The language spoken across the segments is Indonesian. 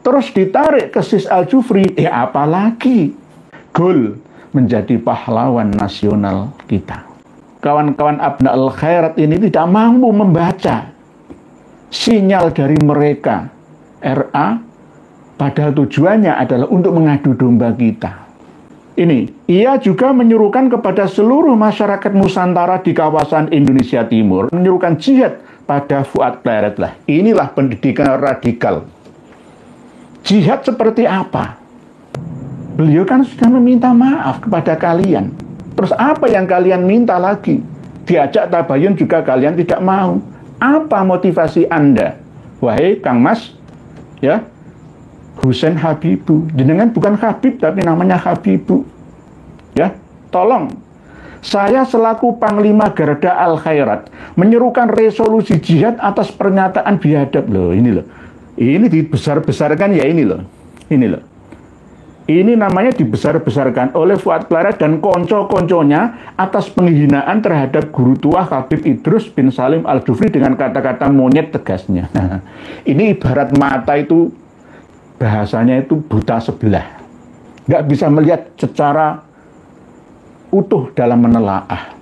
terus ditarik ke Sis Al-Jufri, ya apalagi goal menjadi pahlawan nasional kita. Kawan-kawan Abna'ul Khairat ini tidak mampu membaca sinyal dari mereka RA, padahal tujuannya adalah untuk mengadu domba kita. Ini, ia juga menyuruhkan kepada seluruh masyarakat Nusantara di kawasan Indonesia Timur, menyuruhkan jihad pada Fuad Claret lah. Inilah pendidikan radikal. Jihad seperti apa? Beliau kan sudah meminta maaf kepada kalian. Terus apa yang kalian minta lagi? Diajak tabayun juga kalian tidak mau. Apa motivasi Anda? Wahai Kang Mas, ya, Husain Habibu, jenengan bukan Habib tapi namanya Habibu, ya, tolong saya selaku Panglima Garda Al Khairat menyerukan resolusi jihad atas pernyataan biadab. Loh ini dibesar-besarkan, ya ini loh, ini namanya dibesar-besarkan oleh Fuad Claret dan konco-konconya atas penghinaan terhadap guru tua Habib Idrus bin Salim Al-Jufri dengan kata-kata monyet tegasnya. Ini ibarat mata itu, bahasanya itu buta sebelah, nggak bisa melihat secara utuh dalam menelaah.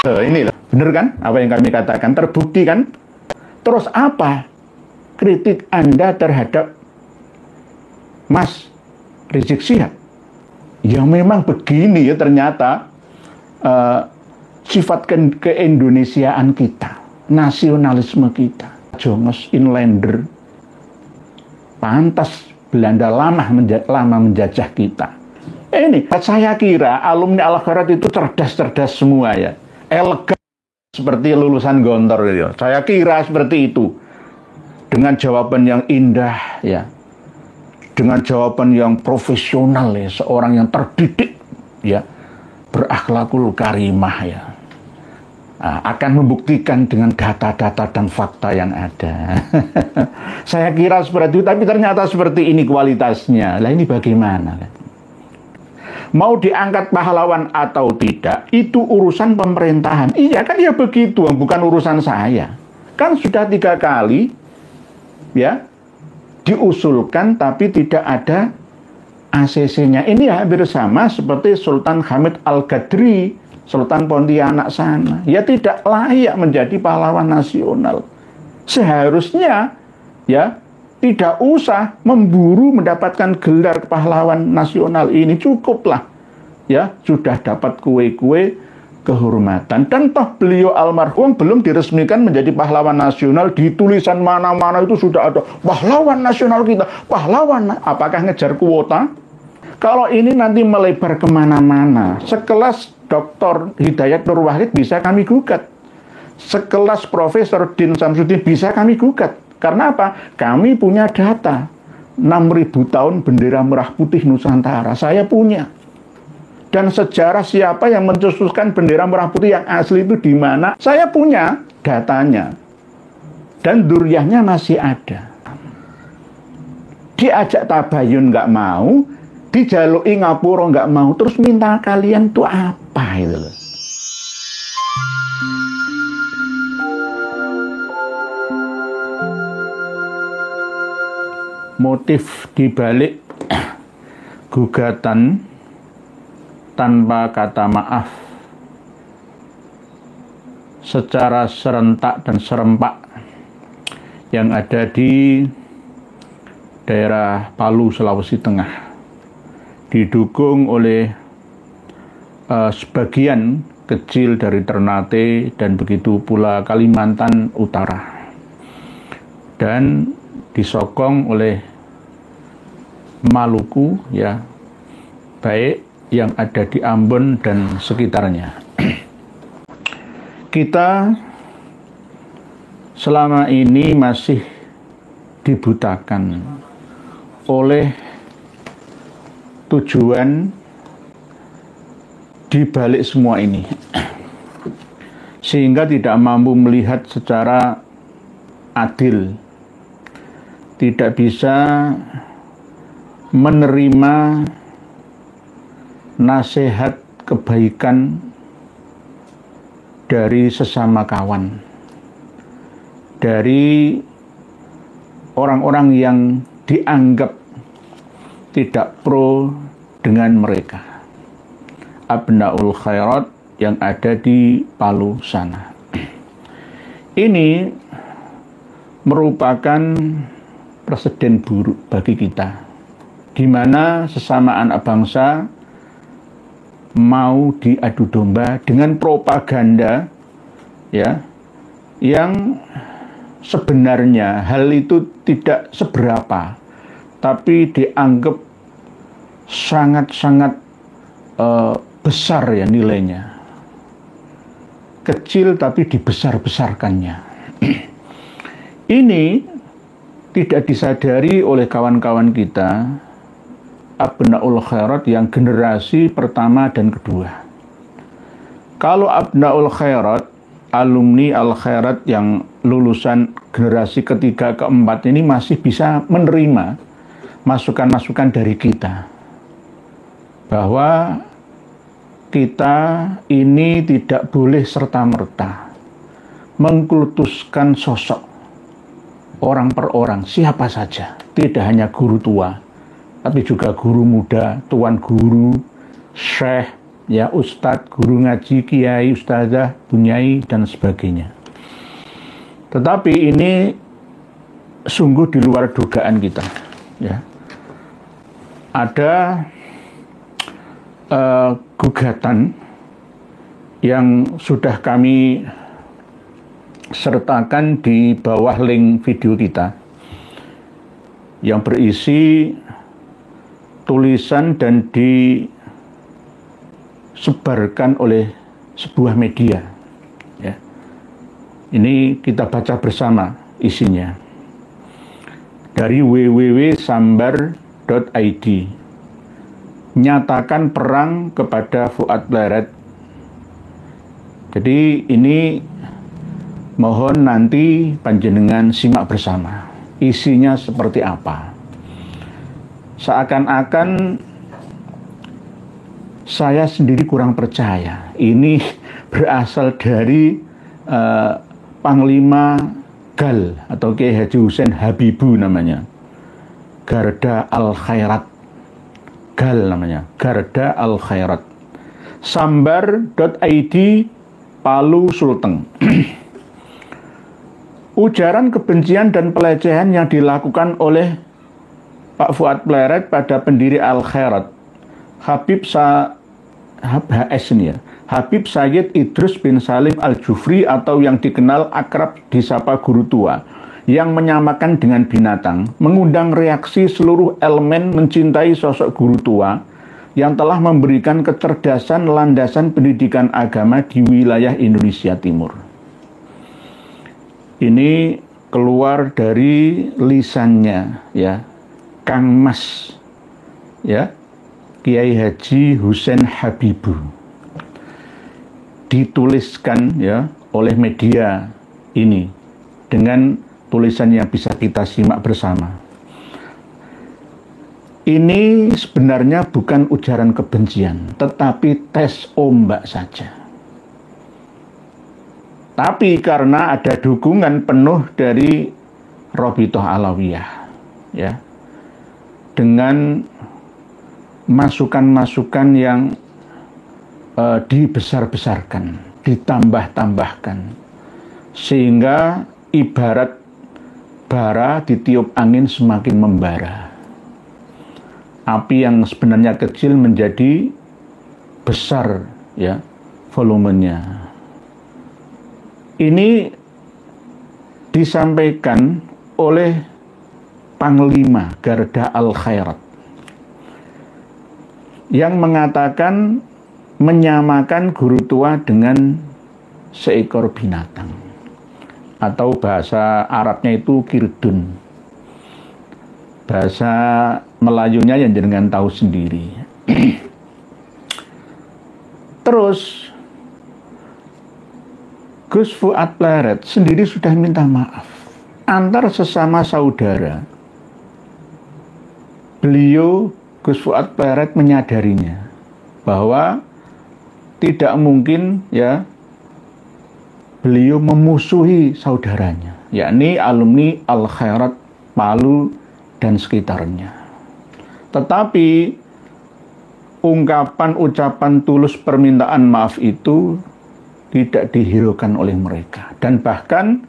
Ini loh, bener kan apa yang kami katakan, terbukti kan? Terus apa kritik Anda terhadap Mas Rizik Syihab? Ya memang begini ya ternyata sifat keindonesiaan kita, nasionalisme kita, jongos inlander. Pantas Belanda lama menjajah kita. Ini saya kira alumni Al Khairat itu cerdas-cerdas semua ya, elegan seperti lulusan Gontor gitu. Saya kira seperti itu, dengan jawaban yang indah ya, dengan jawaban yang profesional ya, seorang yang terdidik ya, berakhlakul karimah ya. Akan membuktikan dengan data-data dan fakta yang ada. Saya kira seperti itu, tapi ternyata seperti ini kualitasnya. Lah ini bagaimana? Mau diangkat pahlawan atau tidak, itu urusan pemerintahan. Iya kan, ya begitu, bukan urusan saya. Kan sudah 3 kali ya diusulkan, tapi tidak ada ACC-nya. Ini hampir sama seperti Sultan Hamid Al-Gadri, Sultan Pontianak sana. Ya tidak layak menjadi pahlawan nasional. Seharusnya ya tidak usah memburu mendapatkan gelar pahlawan nasional ini. Cukuplah ya sudah dapat kue-kue kehormatan. Dan toh beliau almarhum belum diresmikan menjadi pahlawan nasional. Di tulisan mana-mana itu sudah ada pahlawan nasional kita, pahlawan. Apakah ngejar kuota? Kalau ini nanti melebar kemana-mana, sekelas Dr. Hidayat Nur Wahid bisa kami gugat, sekelas Profesor Din Samsudin bisa kami gugat. Karena apa? Kami punya data 6.000 tahun bendera merah putih Nusantara, saya punya. Dan sejarah siapa yang mencetuskan bendera merah putih yang asli itu di mana, saya punya datanya. Dan duriahnya masih ada. Diajak tabayun nggak mau, dijaluki ngapura nggak mau, terus minta kalian tuh apa itu loh. Motif dibalik gugatan tanpa kata maaf secara serentak dan serempak yang ada di daerah Palu, Sulawesi Tengah, didukung oleh sebagian kecil dari Ternate dan begitu pula Kalimantan Utara, dan disokong oleh Maluku ya, baik yang ada di Ambon dan sekitarnya. Kita selama ini masih dibutakan oleh tujuan di balik semua ini, sehingga tidak mampu melihat secara adil, tidak bisa menerima nasihat kebaikan dari sesama kawan, dari orang-orang yang dianggap tidak pro dengan mereka. Abnaul Khairat yang ada di Palu sana. Ini merupakan presiden buruk bagi kita, di mana sesama anak bangsa mau diadu domba dengan propaganda, ya, yang sebenarnya hal itu tidak seberapa, tapi dianggap sangat-sangat besar ya nilainya. Kecil tapi dibesar-besarkannya. Ini tidak disadari oleh kawan-kawan kita, Abnaul Khairat yang generasi pertama dan kedua. Kalau Abnaul Khairat, alumni Al Khairat yang lulusan generasi ketiga, keempat ini masih bisa menerima masukan-masukan dari kita, bahwa kita ini tidak boleh serta-merta mengkultuskan sosok orang per orang, siapa saja, tidak hanya guru tua, tapi juga guru muda, tuan guru, syekh, ya ustadz, guru ngaji, kiai, ustazah, bunyai, dan sebagainya. Tetapi ini sungguh di luar dugaan kita, ya. Ada gugatan yang sudah kami sertakan di bawah link video kita, yang berisi tulisan dan disebarkan oleh sebuah media, ya. Ini kita baca bersama isinya dari www.sambar.id. Nyatakan perang kepada Fuad Pleret. Jadi ini mohon nanti panjenengan simak bersama isinya seperti apa. Seakan-akan saya sendiri kurang percaya ini berasal dari Panglima Gal atau Kiai Haji Hussein Habibu namanya, Garda Al Khairat, Gal namanya, Garda Al Khairat. Sambar.id, Palu Sulteng. Ujaran kebencian dan pelecehan yang dilakukan oleh Pak Fuad Pleret pada pendiri Al Khairat, Habib Sayyid Idrus bin Salim Al-Jufri, atau yang dikenal akrab disapa Guru Tua, yang menyamakan dengan binatang, mengundang reaksi seluruh elemen mencintai sosok Guru Tua yang telah memberikan kecerdasan landasan pendidikan agama di wilayah Indonesia Timur. Ini keluar dari lisannya, ya, Kang Mas, ya, Kiai Haji Hussein Habibu, dituliskan, ya, oleh media ini dengan tulisan yang bisa kita simak bersama. Ini sebenarnya bukan ujaran kebencian, tetapi tes ombak saja. Tapi karena ada dukungan penuh dari Robitoh Alawiyah, ya, dengan masukan-masukan yang dibesar-besarkan, ditambah-tambahkan, sehingga ibarat bara ditiup angin semakin membara. Api yang sebenarnya kecil menjadi besar, ya, volumenya. Ini disampaikan oleh Panglima Garda Al Khairat yang mengatakan menyamakan Guru Tua dengan seekor binatang, atau bahasa Arabnya itu kirdun. Bahasa Melayunya yang jenengan tahu sendiri. Terus Gus Fuad Pleret sendiri sudah minta maaf antar sesama saudara. Beliau, Gus Fuad Pleret, menyadarinya bahwa tidak mungkin, ya, beliau memusuhi saudaranya, yakni alumni Al Khairat Palu dan sekitarnya. Tetapi ucapan tulus permintaan maaf itu tidak dihiraukan oleh mereka. Dan bahkan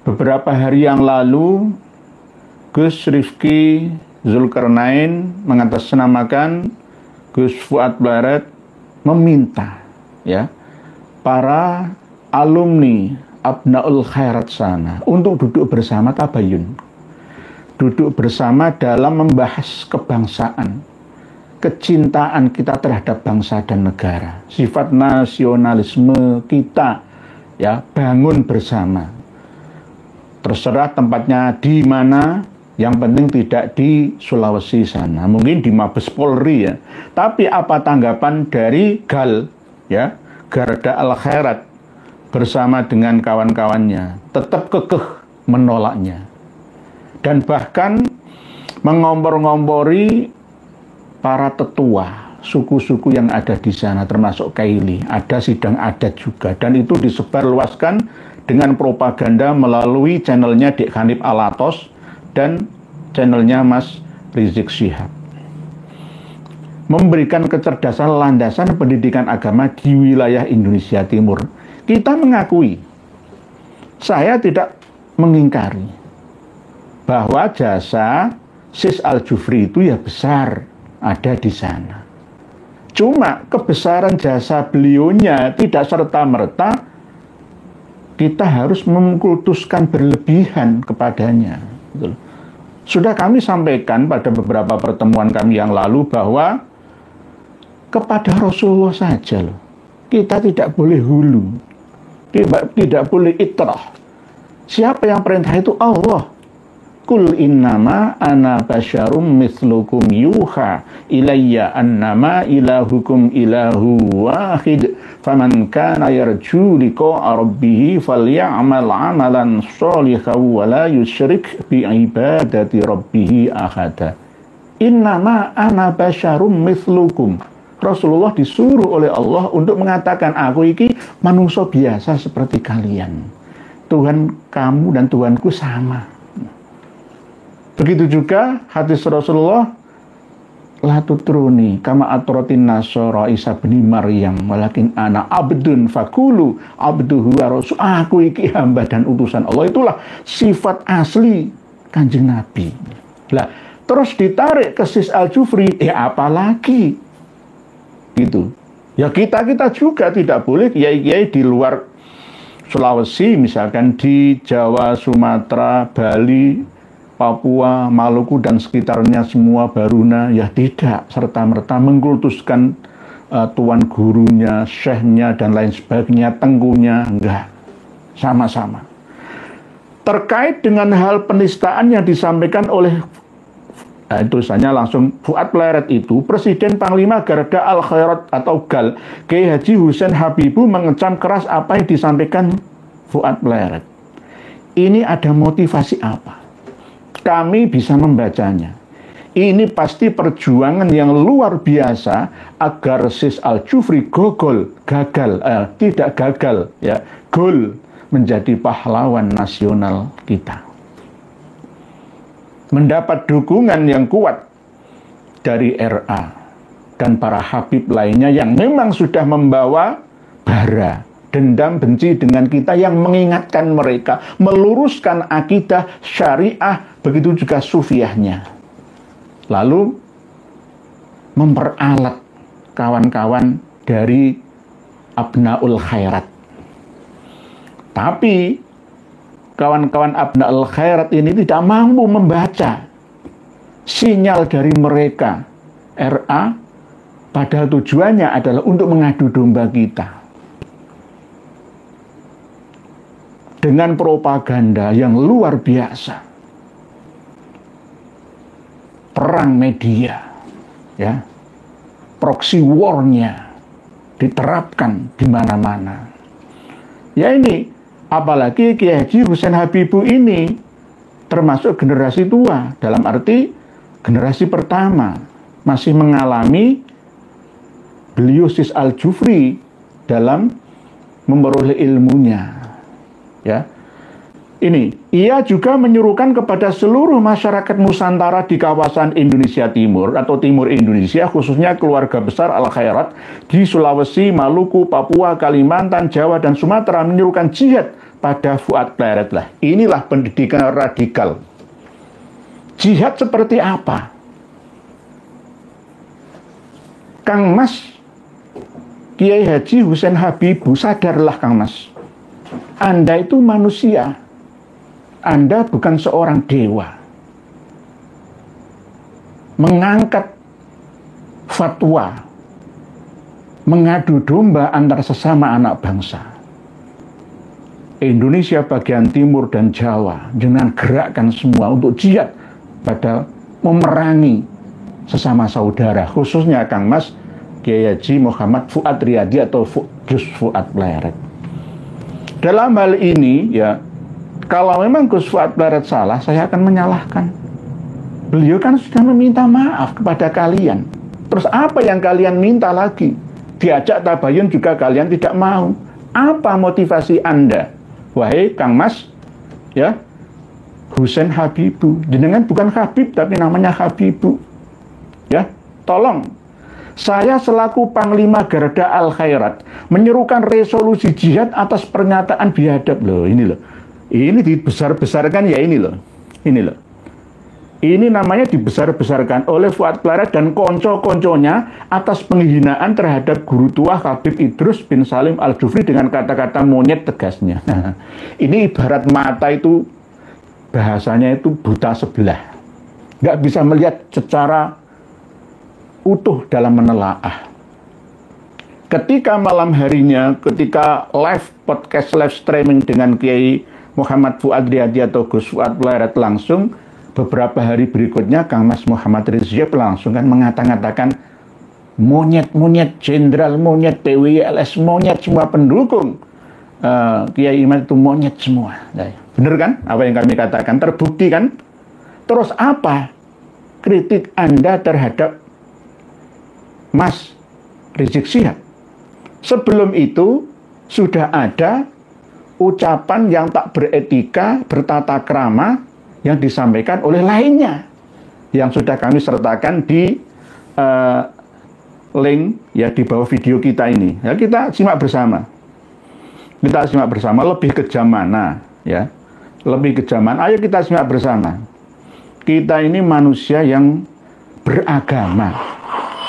beberapa hari yang lalu Gus Rifki Zulkarnain mengatasnamakan Gus Fuad Barat meminta ya para alumni Abnaul Khairat sana untuk duduk bersama tabayun, duduk bersama dalam membahas kebangsaan, kecintaan kita terhadap bangsa dan negara, sifat nasionalisme kita, ya, bangun bersama. Terserah tempatnya di mana, yang penting tidak di Sulawesi sana, mungkin di Mabes Polri ya. Tapi apa tanggapan dari GAL, ya, Garda Al Khairat bersama dengan kawan-kawannya? Tetap kekeh menolaknya. Dan bahkan mengompor-ngompori para tetua suku-suku yang ada di sana, termasuk Kaili. Ada sidang adat juga, dan itu disebarluaskan dengan propaganda melalui channelnya Dek Hanif Alatos dan channelnya Mas Rizik Syihab. Memberikan kecerdasan landasan pendidikan agama di wilayah Indonesia Timur. Kita mengakui, saya tidak mengingkari bahwa jasa Sis Al-Jufri itu ya besar, ada di sana. Cuma kebesaran jasa beliaunya tidak serta-merta kita harus mengkultuskan berlebihan kepadanya. Sudah kami sampaikan pada beberapa pertemuan kami yang lalu bahwa kepada Rasulullah saja loh, kita tidak boleh hulu, tidak boleh itrah. Siapa yang perintah itu? Allah. Kul innama ana basyarum mithlukum yuha ilayya annama ilahukum ilahu wahid faman kana yarju liqa'a rabbih falya'mal 'amalan shalihan wa la yusyrik bi ibadati rabbih ahada. Innama ana basyarum mithlukum. Rasulullah disuruh oleh Allah untuk mengatakan, aku iki manusia biasa seperti kalian. Tuhan kamu dan Tuhanku sama. Begitu juga hadis Rasulullah, la tutruni kama atratin nasara Isa bin Maryam walakin ana abdun fakulu abduhu wa rasul. Aku iki hamba dan utusan Allah. Itulah sifat asli Kanjeng Nabi. Lah, terus ditarik ke Sis Al-Jufri, apalagi gitu. Ya kita juga tidak boleh kiai-kiai di luar Sulawesi, misalkan di Jawa, Sumatera, Bali, Papua, Maluku dan sekitarnya semua, Baruna, ya tidak serta-merta mengkultuskan tuan gurunya, syekhnya dan lain sebagainya, tengkunya, enggak. Sama-sama. Terkait dengan hal penistaan yang disampaikan oleh tulisannya langsung Fuad Pleret itu, Presiden Panglima Garda Al Khairat atau GAL, Kiai Haji Husein Habibu mengecam keras apa yang disampaikan Fuad Pleret. Ini ada motivasi apa? Kami bisa membacanya. Ini pasti perjuangan yang luar biasa agar Sis Al-Jufri tidak gagal, ya, gol menjadi pahlawan nasional kita. Mendapat dukungan yang kuat dari RA dan para habib lainnya yang memang sudah membawa bara dendam benci dengan kita, yang mengingatkan mereka, meluruskan akidah syariah, begitu juga sufiahnya. Lalu memperalat kawan-kawan dari Abnaul Khairat. Tapi kawan-kawan Abnaul Khairat ini tidak mampu membaca sinyal dari mereka RA, padahal tujuannya adalah untuk mengadu domba kita. Dengan propaganda yang luar biasa, perang media, ya, proxy war-nya diterapkan di mana-mana. Ya ini, apalagi Kiai Haji Husein Habibu ini termasuk generasi tua, dalam arti generasi pertama, masih mengalami beliau Sis Al-Jufri dalam memperoleh ilmunya. Ya, Ini, ia juga menyuruhkan kepada seluruh masyarakat Nusantara di kawasan Indonesia Timur atau Timur Indonesia, khususnya keluarga besar Al-Khairat di Sulawesi, Maluku, Papua, Kalimantan, Jawa, dan Sumatera menyuruhkan jihad pada Fuad Pleret lah. Inilah pendidikan radikal. Jihad seperti apa? Kang Mas Kiai Haji Hussein Habibie, sadarlah Kang Mas. Anda itu manusia. Anda bukan seorang dewa. Mengangkat fatwa, mengadu domba antar sesama anak bangsa. Indonesia bagian timur dan Jawa dengan gerakan semua untuk jihad pada memerangi sesama saudara, khususnya Kang Mas Kiai Haji Muhammad Fuad Riyadi atau Gus Fuad Pleret. Dalam hal ini ya, kalau memang Gus Fuad Pleret salah, saya akan menyalahkan. Beliau kan sudah meminta maaf kepada kalian. Terus apa yang kalian minta lagi? Diajak tabayun juga kalian tidak mau. Apa motivasi Anda? Wahai Kang Mas, ya, Hussein Habibie. Jenengan bukan Habib, tapi namanya Habibu. Ya, tolong. Saya selaku Panglima Garda Al-Khairat menyerukan resolusi jihad atas pernyataan biadab. Loh, ini loh. Ini dibesar-besarkan ya, ini loh. Ini loh. Ini namanya dibesar-besarkan oleh Fuad Pleret dan konco-konconya atas penghinaan terhadap guru tua Habib Idrus bin Salim Al-Jufri dengan kata-kata monyet tegasnya. Ini ibarat mata itu, bahasanya itu buta sebelah. Nggak bisa melihat secara utuh dalam menelaah. Ketika malam harinya, ketika live podcast, live streaming dengan Kiai Muhammad Fuad Riyadi atau Gus Fuad Pleret langsung, beberapa hari berikutnya Kang Mas Muhammad Rizik langsung kan mengatakan monyet-monyet, jenderal monyet, PWLS monyet, semua pendukung Kiai Iman itu monyet semua. Bener kan apa yang kami katakan? Terbukti kan? Terus apa kritik Anda terhadap Mas Rizik Syihab? Sebelum itu sudah ada ucapan yang tak beretika, bertata krama yang disampaikan oleh lainnya yang sudah kami sertakan di link ya di bawah video kita ini. Ya, kita simak bersama. Kita simak bersama, lebih kejam mana ya. Lebih kejam mana? Ayo kita simak bersama. Kita ini manusia yang beragama,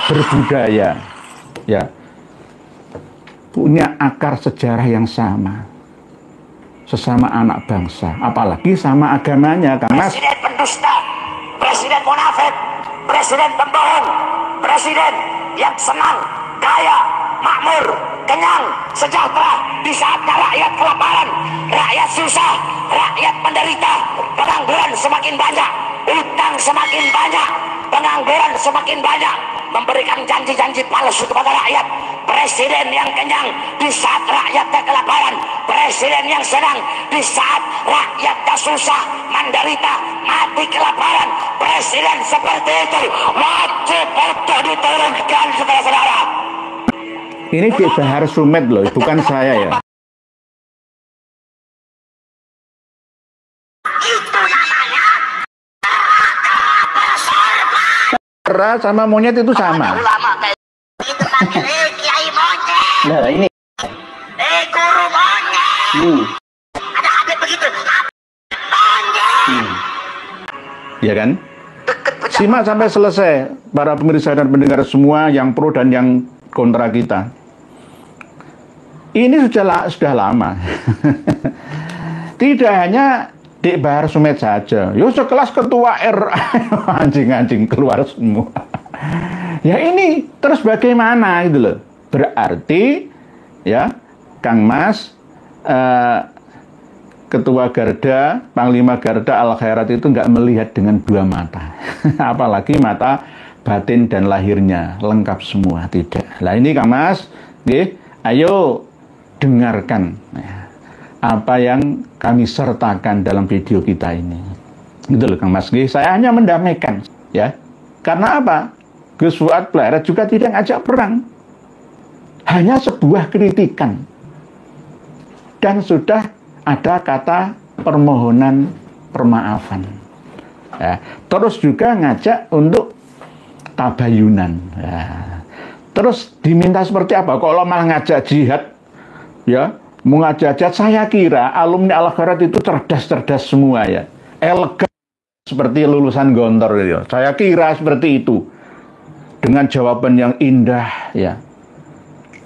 berbudaya, ya. Punya akar sejarah yang sama. Sesama anak bangsa, apalagi sama agamanya, karena presiden pendusta, presiden munafik, presiden pembohong, presiden yang senang, kaya, makmur, kenyang, sejahtera di saatnya rakyat kelaparan, rakyat susah, rakyat menderita, pengangguran semakin banyak, utang semakin banyak, pengangguran semakin banyak, memberikan janji-janji palsu kepada rakyat. Presiden yang kenyang di saat rakyatnya kelaparan, presiden yang senang di saat rakyatnya susah, menderita, mati kelaparan. Presiden seperti itu wajib untuk diturunkan, saudara-saudara. Ini Ki Bahar Sumed loh, bukan saya ya. Itu namanya Ra sama monyet itu sama. ulama kayak itu panggil kiai monyet. Nah ini. Guru monyet. Ada Habib begitu. Monyet. Ya kan? Simak sampai selesai para pemirsa dan pendengar semua yang pro dan yang kontra kita. Ini sudah lama. Tidak hanya Dik Bahar Sumed saja. Yo sekelas ketua RA anjing-anjing keluar semua. Ya ini terus bagaimana gitu loh. Berarti ya Kang Mas Ketua Garda, Panglima Garda Al-Khairat itu nggak melihat dengan dua mata. Apalagi mata batin dan lahirnya lengkap semua, tidak. Lah ini Kang Mas, ayo dengarkan ya, apa yang kami sertakan dalam video kita ini. Gitu loh Kang Mas. Saya hanya mendamaikan ya. Karena apa? Gus Fuad Pleret juga tidak ngajak perang. Hanya sebuah kritikan. Dan sudah ada kata permohonan permaafan. Ya. Terus juga ngajak untuk tabayunan. Ya. Terus diminta seperti apa? Kalau malah ngajak jihad, ya, mengajak jihad, saya kira alumni Al-Khairat itu cerdas-cerdas semua ya, elegan seperti lulusan Gontor gitu. Saya kira seperti itu, dengan jawaban yang indah ya,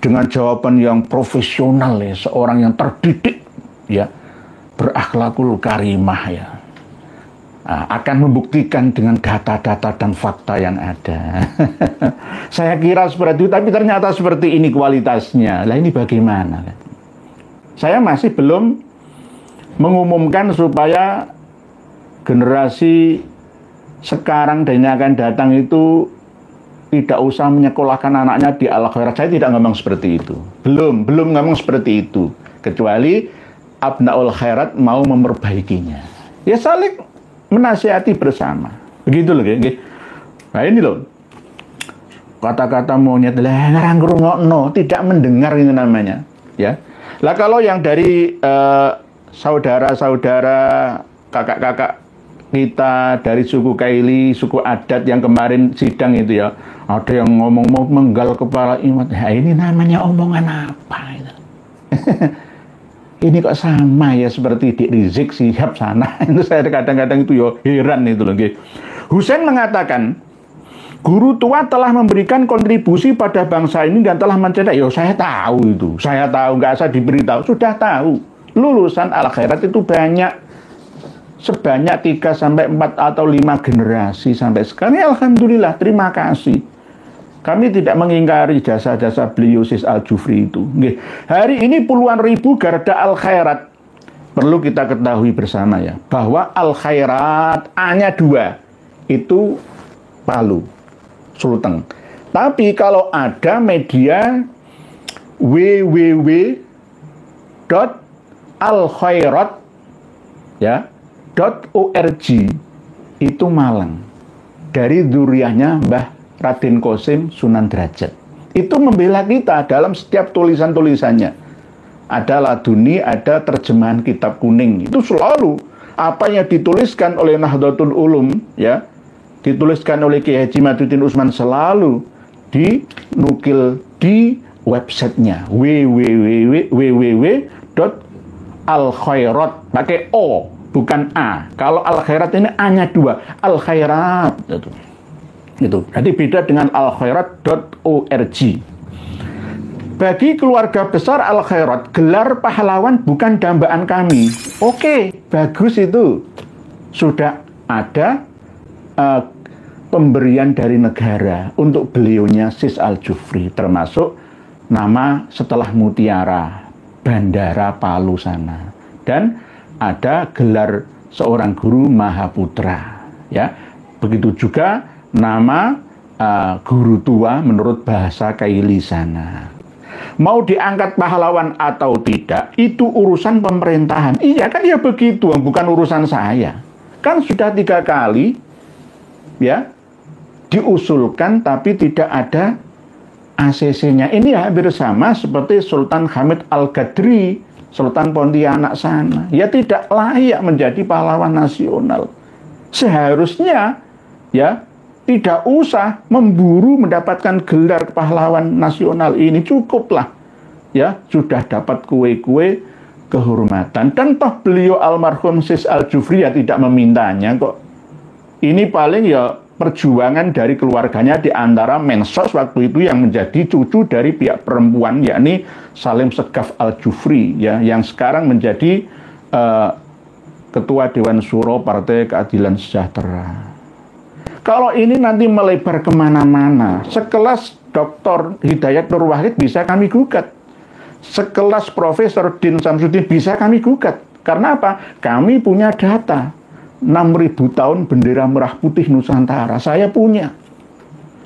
dengan jawaban yang profesional ya, seorang yang terdidik ya, berakhlakul karimah ya. Akan membuktikan dengan data-data dan fakta yang ada. Saya kira seperti itu, tapi ternyata seperti ini kualitasnya. Lah ini bagaimana? Saya masih belum mengumumkan supaya generasi sekarang dan yang akan datang itu tidak usah menyekolahkan anaknya di Al-Khairat. Saya tidak ngomong seperti itu. Belum ngomong seperti itu. Kecuali Abnaul Khairat mau memperbaikinya. Ya saling menasihati bersama. Begitu loh, gitu. Nah ini loh. Kata-kata monyet lah ngarang ngrungokno, tidak mendengar itu namanya, ya. Lah kalau yang dari saudara-saudara, kakak-kakak kita dari suku Kaili, suku adat yang kemarin sidang itu ya, ada yang ngomong mau menggal kepala imam. Nah, ini namanya omongan apa itu? Ini kok sama ya seperti di Rizik Sihab sana. Itu saya kadang-kadang itu ya heran itu loh. Husain mengatakan, guru tua telah memberikan kontribusi pada bangsa ini dan telah mencetak. Ya saya tahu itu. Saya tahu, nggak usah diberitahu. Sudah tahu. Lulusan Al-Khairat itu banyak. Sebanyak 3 sampai 4 atau 5 generasi sampai sekarang. Ya, alhamdulillah, terima kasih. Kami tidak mengingkari jasa-jasa beliau Sis Al-Jufri itu. Hari ini puluhan ribu garda Al-Khairat. Perlu kita ketahui bersama ya, bahwa Al-Khairat A-nya 2. Itu Palu, Sulteng. Tapi kalau ada media www.alkhairat ya, .org itu Malang. Dari dzurriahnya Mbah Raden Qasim Sunan Derajat. Itu membela kita dalam setiap tulisan-tulisannya. Ada laduni, ada terjemahan kitab kuning. Itu selalu apa yang dituliskan oleh Nahdlatul Ulum, ya, dituliskan oleh Kiai Haji Maduddin Utsman selalu dinukil di websitenya www.alkhairat pakai O bukan A. Kalau Al-Khairat ini A-nya 2, Al-Khairat itu. Jadi beda dengan alkhairat.org. Bagi keluarga besar Al-Khairat, gelar pahlawan bukan dambaan kami. Oke, bagus itu. Sudah ada pemberian dari negara untuk beliaunya Sis Al-Jufri, termasuk nama setelah Mutiara, Bandara Palu sana. Dan ada gelar seorang guru Mahaputra. Ya, begitu juga nama guru tua menurut bahasa Kaili sana. Mau diangkat pahlawan atau tidak, itu urusan pemerintahan. Iya kan ya begitu, bukan urusan saya. Kan sudah 3 kali ya diusulkan tapi tidak ada ACC-nya. Ini hampir sama seperti Sultan Hamid Al-Gadri, Sultan Pontianak sana. Ya tidak layak menjadi pahlawan nasional. Seharusnya ya tidak usah memburu mendapatkan gelar pahlawan nasional ini, cukuplah ya sudah dapat kue-kue kehormatan. Dan toh beliau almarhum Sis Al-Jufri ya tidak memintanya kok. Ini paling ya perjuangan dari keluarganya di antara Mensos waktu itu yang menjadi cucu dari pihak perempuan, yakni Salim Segaf Al-Jufri ya, yang sekarang menjadi Ketua Dewan Syuro Partai Keadilan Sejahtera. Kalau ini nanti melebar kemana-mana, sekelas Dr. Hidayat Nur Wahid bisa kami gugat. Sekelas Profesor Din Samsudin bisa kami gugat. Karena apa? Kami punya data. 6.000 tahun bendera merah putih Nusantara. Saya punya.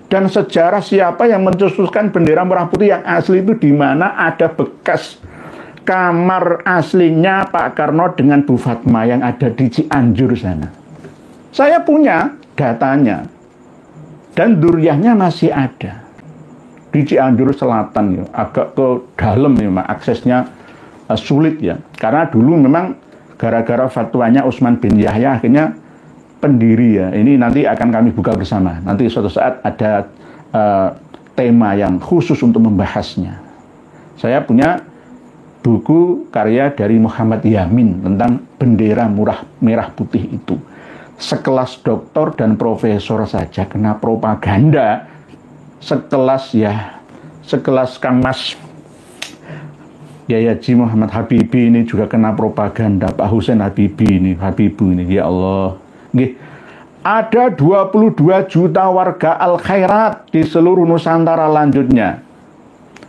Dan sejarah siapa yang mencetuskan bendera merah putih yang asli itu di mana ada bekas kamar aslinya Pak Karno dengan Bu Fatma yang ada di Cianjur sana. Saya punya datanya. Dan duriahnya masih ada. Di Cianjur Selatan ya, agak ke dalam ya, aksesnya sulit ya. Karena dulu memang gara-gara fatwanya Utsman bin Yahya akhirnya pendiri ya. Ini nanti akan kami buka bersama. Nanti suatu saat ada tema yang khusus untuk membahasnya. Saya punya buku karya dari Muhammad Yamin tentang bendera merah putih itu. Sekelas doktor dan profesor saja kena propaganda, sekelas Kang Mas Haji Muhammad Habibie ini juga kena propaganda, Pak Husain Habibu ini, ya Allah. Nggih. Ada 22 juta warga Al-Khairat di seluruh Nusantara lanjutnya.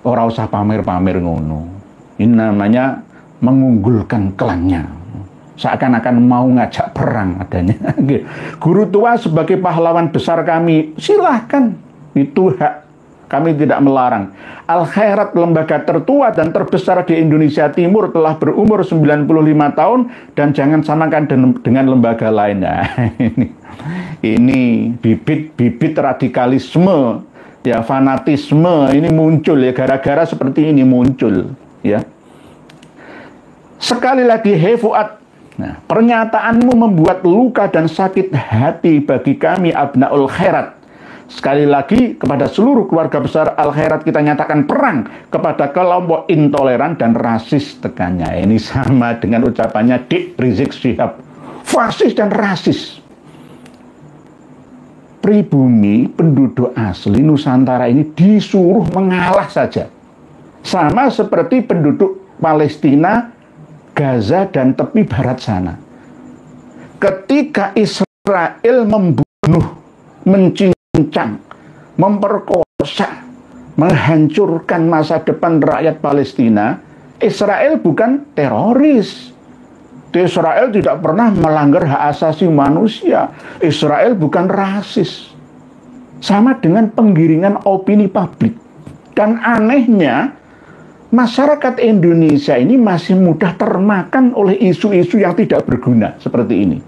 Ora usah pamer-pamer ngono. Ini namanya mengunggulkan klannya. Seakan-akan mau ngajak perang adanya. Guru tua sebagai pahlawan besar kami, silahkan. Itu hak. Kami tidak melarang. Al-Khairat, lembaga tertua dan terbesar di Indonesia Timur, telah berumur 95 tahun dan jangan samakan dengan lembaga lain. Nah, ini bibit-bibit radikalisme, ya fanatisme ini muncul ya, gara-gara seperti ini muncul ya. Sekali lagi, hei Fuad, nah, pernyataanmu membuat luka dan sakit hati bagi kami Abnaul Khairat. Sekali lagi, kepada seluruh keluarga besar Al-Khairat kita nyatakan perang kepada kelompok intoleran dan rasis, tekannya. Ini sama dengan ucapannya Dik Rizik Syihab, fasis dan rasis. Pribumi, penduduk asli Nusantara ini disuruh mengalah saja. Sama seperti penduduk Palestina, Gaza, dan tepi barat sana. Ketika Israel membunuh, mencincang, memperkosa, menghancurkan masa depan rakyat Palestina, Israel bukan teroris. Israel tidak pernah melanggar hak asasi manusia. Israel bukan rasis. Sama dengan penggiringan opini publik. Dan anehnya, masyarakat Indonesia ini masih mudah termakan oleh isu-isu yang tidak berguna seperti ini.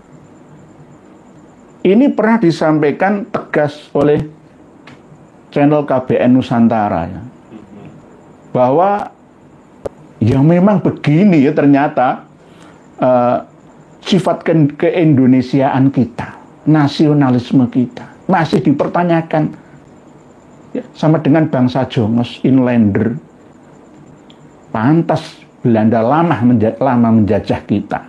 Ini pernah disampaikan tegas oleh channel KBN Nusantara ya, bahwa ya memang begini ya ternyata sifat keindonesiaan kita, nasionalisme kita masih dipertanyakan ya, sama dengan bangsa Jongos, inlander. Pantas Belanda lama menjajah kita.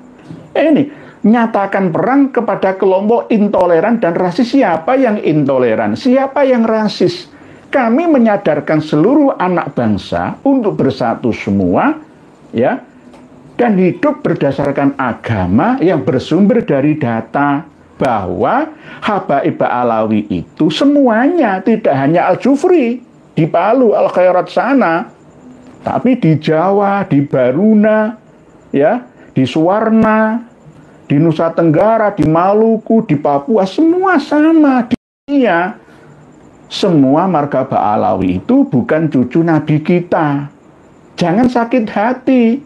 Ini nyatakan perang kepada kelompok intoleran dan rasis. Siapa yang intoleran? Siapa yang rasis? Kami menyadarkan seluruh anak bangsa untuk bersatu semua, ya, dan hidup berdasarkan agama yang bersumber dari data, bahwa Habaib Alawi itu semuanya, tidak hanya Al-Jufri di Palu, Al-Khairat sana, tapi di Jawa, di Baruna, ya, di Suwarna, di Nusa Tenggara, di Maluku, di Papua, semua sama. Dia semua marga Ba'alawi itu bukan cucu Nabi kita. Jangan sakit hati.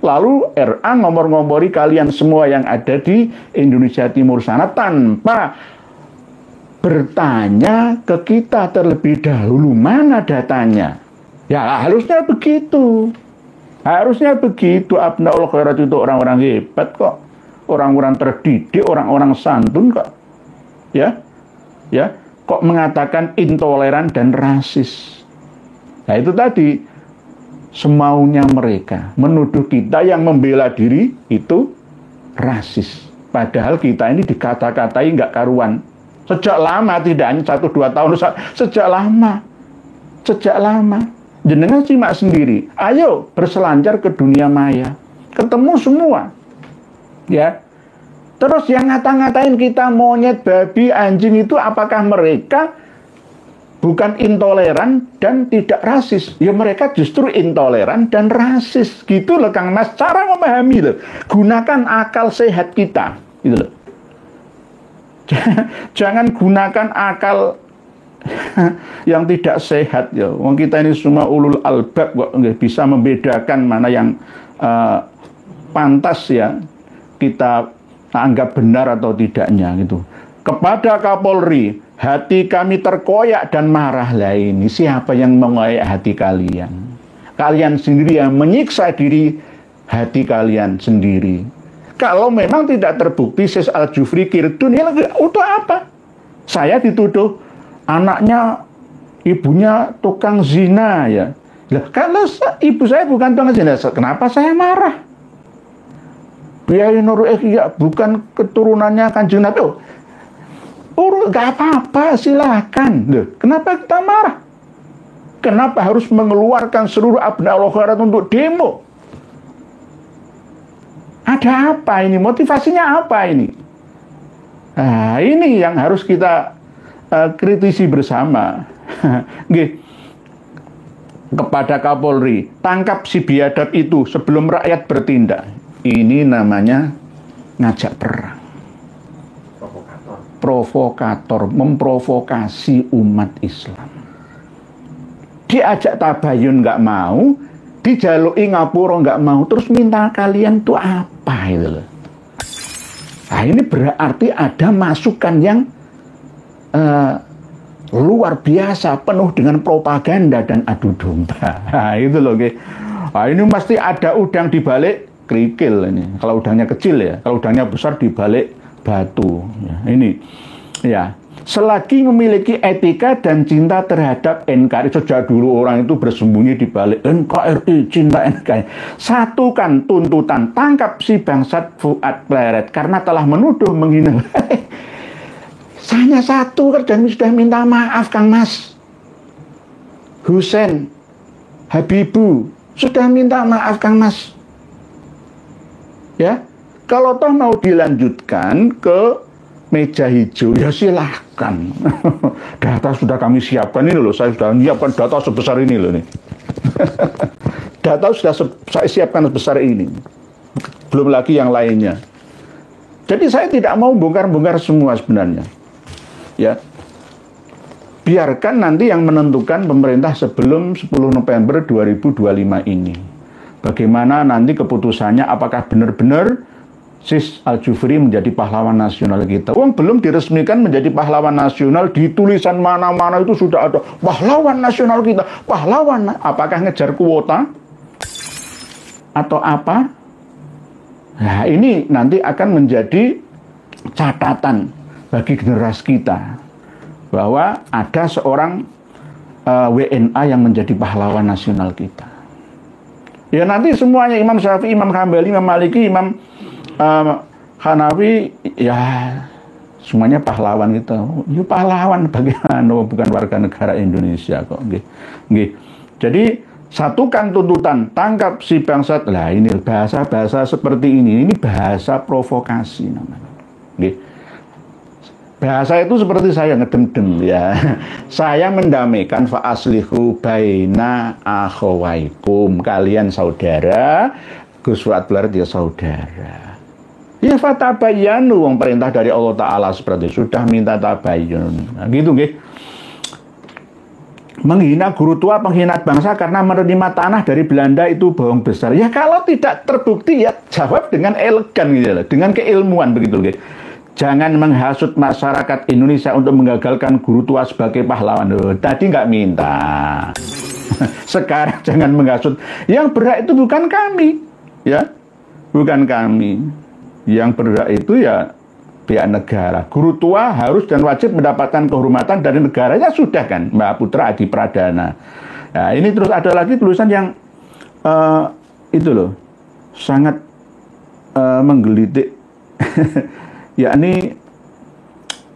Lalu RA ngomor-ngomori kalian semua yang ada di Indonesia Timur sana tanpa bertanya ke kita terlebih dahulu, mana datanya? Ya harusnya begitu. Harusnya begitu. Abnaul Khairat itu orang-orang hebat kok. Orang-orang terdidik, orang-orang santun kok. Ya. Ya, kok mengatakan intoleran dan rasis. Nah, itu tadi semaunya mereka menuduh kita yang membela diri itu rasis. Padahal kita ini dikata-katai nggak karuan. Sejak lama, tidak hanya 1-2 tahun, sejak lama. Sejak lama. Jenengan simak sendiri. Ayo berselancar ke dunia maya. Ketemu semua. Ya. Terus yang ngata-ngatain kita monyet, babi, anjing itu apakah mereka bukan intoleran dan tidak rasis? Ya mereka justru intoleran dan rasis. Gitu loh Kang Mas, cara memahami loh. Gunakan akal sehat kita. Gitu loh. Jangan gunakan akal yang tidak sehat ya. Wong kita ini semua ulul albab kok nggak bisa membedakan mana yang pantas ya kita anggap benar atau tidaknya gitu. Kepada Kapolri, hati kami terkoyak dan marah. Lah ini siapa yang mengoyak hati kalian? Kalian sendiri yang menyiksa diri hati kalian sendiri. Kalau memang tidak terbukti Sis Al-Jufri Kirdun, ya untuk apa? Saya dituduh anaknya, ibunya tukang zina ya. Lah, kalau ibu saya bukan tukang zina, kenapa saya marah? Biaya Nur ya bukan keturunannya Kanjeng Nabi. Nggak apa-apa, silakan. Loh, kenapa kita marah? Kenapa harus mengeluarkan seluruh Abnaul Khairat untuk demo? Ada apa ini? Motivasinya apa ini? Nah, ini yang harus kita kritisi bersama. Kepada Kapolri, tangkap si biadab itu sebelum rakyat bertindak. Ini namanya ngajak perang. Provokator, memprovokasi umat Islam. Diajak tabayun nggak mau, dijalui ngapura nggak mau, terus minta kalian tuh apa itu loh. Nah, ini berarti ada masukan yang luar biasa, penuh dengan propaganda dan adu domba. Nah, itu loh. Nah, ini pasti ada udang di balik kerikil ini. Kalau udangnya kecil ya, kalau udangnya besar di balik batu. Ya, ini ya. Selagi memiliki etika dan cinta terhadap NKRI, sejak dulu orang itu bersembunyi di balik NKRI, cinta NKRI. Satukan tuntutan, tangkap si bangsat Fuad Pleret karena telah menuduh menghina. Hanya satu dan sudah minta maaf, Kang Mas. Husein Habibu sudah minta maaf, Kang Mas. Ya, kalau toh mau dilanjutkan ke meja hijau, ya silahkan. Data sudah kami siapkan ini loh, saya sudah menyiapkan data sebesar ini loh nih. Data sudah saya siapkan sebesar ini. Belum lagi yang lainnya. Jadi saya tidak mau bongkar-bongkar semua sebenarnya. Ya. Biarkan nanti yang menentukan pemerintah sebelum 10 November 2025 ini. Bagaimana nanti keputusannya, apakah benar-benar Sis Al-Jufri menjadi pahlawan nasional kita. Uang belum diresmikan menjadi pahlawan nasional, di tulisan mana-mana itu sudah ada pahlawan nasional kita, pahlawan. Apakah ngejar kuota atau apa? Nah, ini nanti akan menjadi catatan bagi generasi kita bahwa ada seorang WNA yang menjadi pahlawan nasional kita. Ya nanti semuanya, Imam Syafi'i, Imam Hambali, Imam Maliki, Imam Hanafi, ya semuanya pahlawan kita. Ya pahlawan bagaimana, bukan warga negara Indonesia kok. Jadi satukan tuntutan, tangkap si bangsat. Lah ini bahasa-bahasa seperti ini bahasa provokasi namanya. Bahasa itu seperti saya ngedem-dem ya. Saya mendamaikan fa aslihu baina akhawaikum, kalian saudara, Gus Fuad Pleret dia saudara. Ya fatabayanu, wong perintah dari Allah Ta'ala seperti sudah minta tabayun. Nah, gitu nggih. Menghina guru tua, pengkhianat bangsa karena menerima tanah dari Belanda itu bohong besar. Ya kalau tidak terbukti ya jawab dengan elegan gitu loh, dengan keilmuan begitu nggih. Jangan menghasut masyarakat Indonesia untuk menggagalkan guru tua sebagai pahlawan. Loh, tadi nggak minta. Sekarang jangan menghasut. Yang berhak itu bukan kami, ya, bukan kami. Yang berhak itu ya pihak negara. Guru tua harus dan wajib mendapatkan kehormatan dari negara. Ya sudah kan, Mbak Putra Adi Pradana. Nah, ini terus ada lagi tulisan yang itu loh, sangat menggelitik. Yakni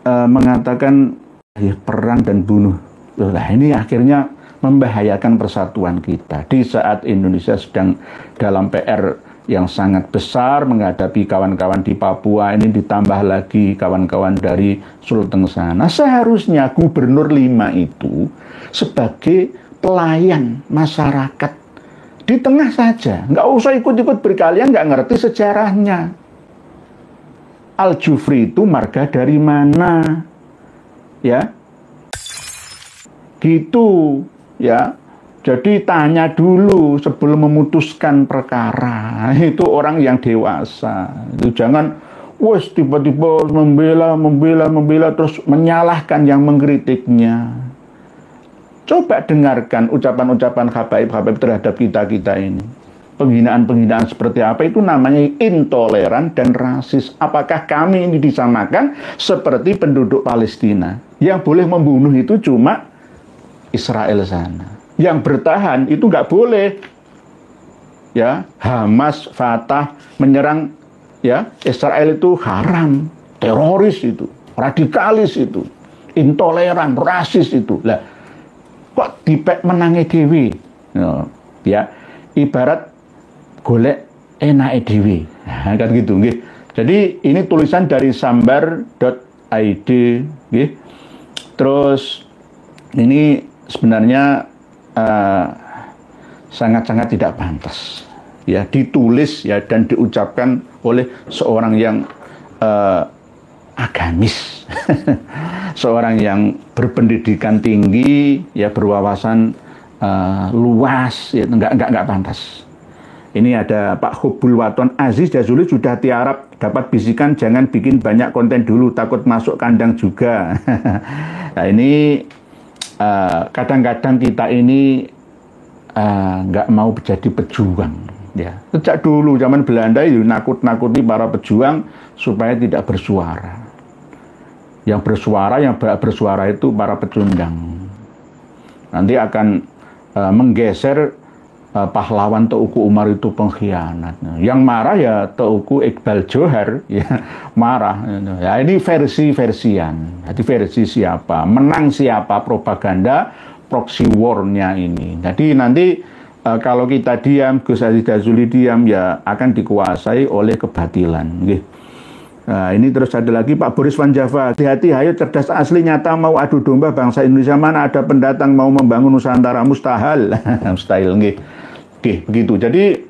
mengatakan ya, perang dan bunuh. Nah, ini akhirnya membahayakan persatuan kita di saat Indonesia sedang dalam PR yang sangat besar menghadapi kawan-kawan di Papua, ini ditambah lagi kawan-kawan dari Sulteng sana. Seharusnya Gubernur 5 itu sebagai pelayan masyarakat di tengah saja, nggak usah ikut-ikut berkalian, nggak ngerti sejarahnya. Al-Jufri itu marga dari mana? Ya, gitu ya. Jadi tanya dulu sebelum memutuskan perkara. Itu orang yang dewasa. Itu jangan wes tiba-tiba membela terus menyalahkan yang mengkritiknya. Coba dengarkan ucapan-ucapan habaib terhadap kita ini. penghinaan-penghinaan seperti apa itu namanya intoleran dan rasis. Apakah kami ini disamakan seperti penduduk Palestina? Yang boleh membunuh itu cuma Israel sana. Yang bertahan itu nggak boleh. Ya, Hamas, Fatah menyerang ya Israel itu haram, teroris itu, radikalis itu, intoleran, rasis itu. Lah, kok dipek menangi dewi? Ya, ibarat golek enake dewi. Nah, kan gitu nggih. Jadi ini tulisan dari sambar.id nggih. Terus ini sebenarnya sangat-sangat tidak pantas ya ditulis ya dan diucapkan oleh seorang yang agamis, seorang yang berpendidikan tinggi, ya berwawasan luas, ya nggak pantas. Ini ada Pak Hubbul Waton Aziz Jazuli sudah tiarap dapat bisikan jangan bikin banyak konten dulu takut masuk kandang juga. Nah ini kadang-kadang kita ini nggak mau jadi pejuang. Ya, sejak dulu zaman Belanda itu nakut-nakuti para pejuang supaya tidak bersuara. Yang bersuara itu para pecundang. Nanti akan menggeser pahlawan Teuku Umar itu pengkhianat. Yang marah ya Teuku Iqbal Johar, ya marah. Ya ini versi-versian. Jadi versi siapa, menang siapa propaganda proxy war-nya ini. Jadi nanti kalau kita diam, Gus Aziz Jazuli diam, ya akan dikuasai oleh kebatilan. Nah, ini terus ada lagi Pak Boris Van Java. Hati-hati, ayo cerdas asli nyata mau adu domba bangsa Indonesia, mana ada pendatang mau membangun Nusantara, mustahil. Mustahil, begitu. Jadi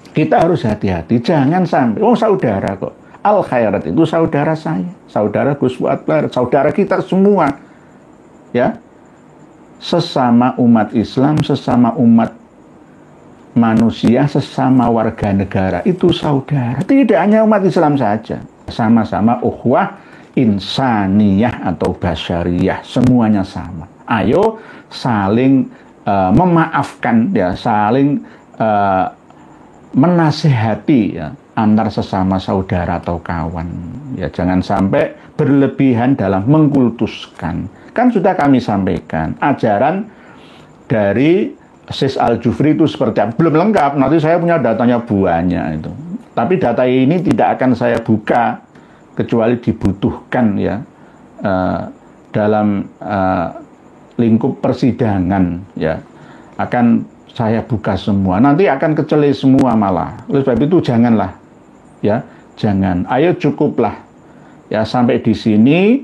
kita harus hati-hati, jangan sampai, saudara kok. Al Khairat itu saudara saya, saudara Gus Fuad Barat, saudara kita semua. Ya, sesama umat Islam, sesama umat manusia, sesama warga negara itu saudara. Tidak hanya umat Islam saja, sama-sama ukhuwah insaniyah atau basyariyah, semuanya sama. Ayo saling memaafkan, ya, saling menasihati, ya, antar sesama saudara atau kawan. Ya, jangan sampai berlebihan dalam mengkultuskan. Kan sudah kami sampaikan ajaran dari Sis Al-Jufri itu seperti apa? Belum lengkap, nanti saya punya datanya banyak itu. Tapi data ini tidak akan saya buka kecuali dibutuhkan, ya, dalam lingkup persidangan, ya. Akan saya buka semua. Nanti akan kecele semua malah. Oleh sebab itu janganlah, ya, jangan. Ayo cukuplah, ya, sampai di sini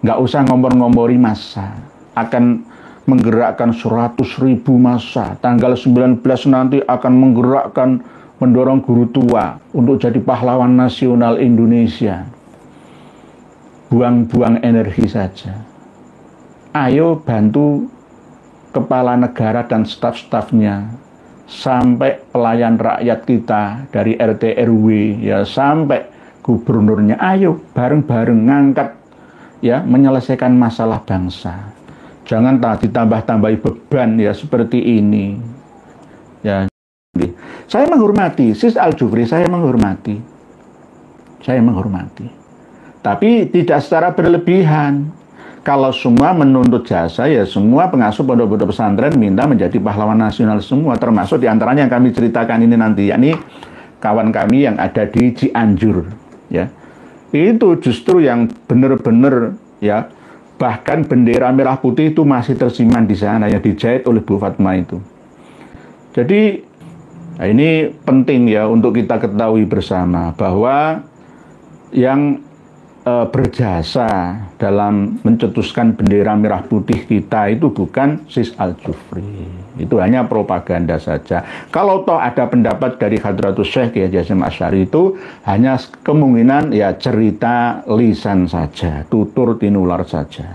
nggak usah ngompor-ngompori massa. Akan menggerakkan 100.000 massa. Tanggal 19 nanti akan menggerakkan, mendorong guru tua untuk jadi pahlawan nasional Indonesia. Buang-buang energi saja. Ayo bantu kepala negara dan staf-stafnya, sampai pelayan rakyat kita dari RT RW, ya, sampai gubernurnya. Ayo bareng-bareng ngangkat, ya, menyelesaikan masalah bangsa. Jangan ditambah-tambahi beban, ya, seperti ini. Ya, saya menghormati Sis Al-Jufri, saya menghormati. Tapi tidak secara berlebihan. Kalau semua menuntut jasa, ya semua pengasuh pondok-pondok pesantren minta menjadi pahlawan nasional semua, termasuk diantaranya yang kami ceritakan ini nanti, yakni kawan kami yang ada di Cianjur, ya. Itu justru yang benar-benar, ya, bahkan bendera merah putih itu masih tersimpan di sana, yang dijahit oleh Bu Fatma itu. Jadi nah ini penting, ya, untuk kita ketahui bersama bahwa yang berjasa dalam mencetuskan bendera merah putih kita itu bukan Sis Al-Jufri. Itu hanya propaganda saja. Kalau toh ada pendapat dari Hadratus Syekh Kiai Haji Hasyim Asy'ari itu hanya kemungkinan, ya, cerita lisan saja, tutur tinular saja.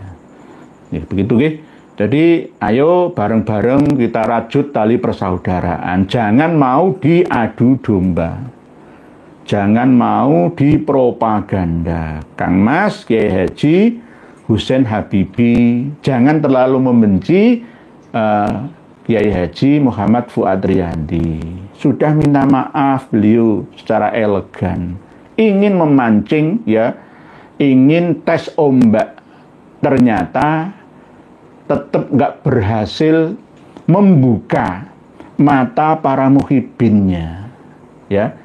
Ya, begitu, nggih. Jadi ayo bareng-bareng kita rajut tali persaudaraan. Jangan mau diadu domba. Jangan mau dipropaganda. Kang Mas Kiai Haji Husain Habibie jangan terlalu membenci Kiai Haji Muhammad Fuad Riyadi. Sudah minta maaf beliau secara elegan. Ingin memancing ya, ingin tes ombak. Ternyata tetap nggak berhasil membuka mata para muhibinnya. Ya.